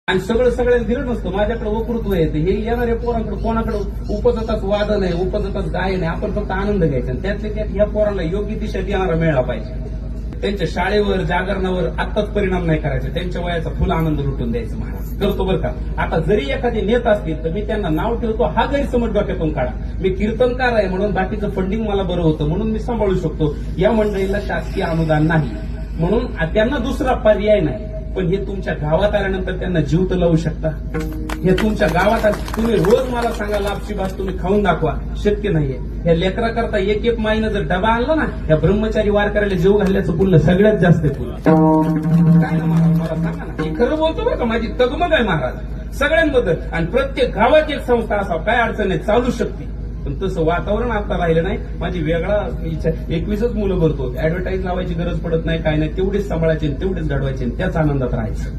आणि सगळं सगळ्याला दिलं नसतं. माझ्याकडे वक्तृत्व येते, हे येणाऱ्या पोरांकडे कोणाकडे उपजताच वादन आहे, उपजताच गायन आहे. आपण फक्त आनंद घ्यायचा आणि त्यातल्या त्यात या पोरांना योग्य दिशा देणारा मिळाला पाहिजे. त्यांच्या शाळेवर जागरणावर आत्ताच परिणाम नाही करायचा, त्यांच्या वयाचा फुल आनंद लुटून द्यायचा. महाराज करतो बरं का. आता जरी एखादे नेता असतील तर मी त्यांना नाव ठेवतो, हा गैरसमज डोक्यातून काढा. मी कीर्तनकार आहे म्हणून बाकीचं फंडिंग मला बरं होतं म्हणून मी सांभाळू शकतो. या मंडळीला शासकीय अनुदान नाही म्हणून त्यांना दुसरा पर्याय नाही. पण हे तुमच्या गावात आल्यानंतर त्यांना जीव तर लावू शकता. हे तुमच्या गावात तुम्ही रोज मला सांगा लापशी भात तुम्ही खाऊन दाखवा, शक्य नाहीये. ह्या लेकरा करता एक एक माईनं जर डबा आणला ना, या ब्रह्मचारी वारकऱ्याला जीव घालण्याचं पुण्य सगळ्यात जास्त आहे. काय ना महाराज मला सांगा ना, हे खरं बोलतो बरं का, माझी तगमग आहे महाराज सगळ्यांबद्दल. आणि प्रत्येक गावात एक संस्था असावं, काय अडचण आहे चालू शकते. पण तसं वातावरण आता राहिलं नाही. माझी वेगळा इच्छा, 21च मुलं भरतो, ऍडव्हर्टाईज लावायची गरज पडत नाही, काय नाही. तेवढेच सांभाळायचे, तेवढेच घडवायचे, त्याच आनंदात राहायचं.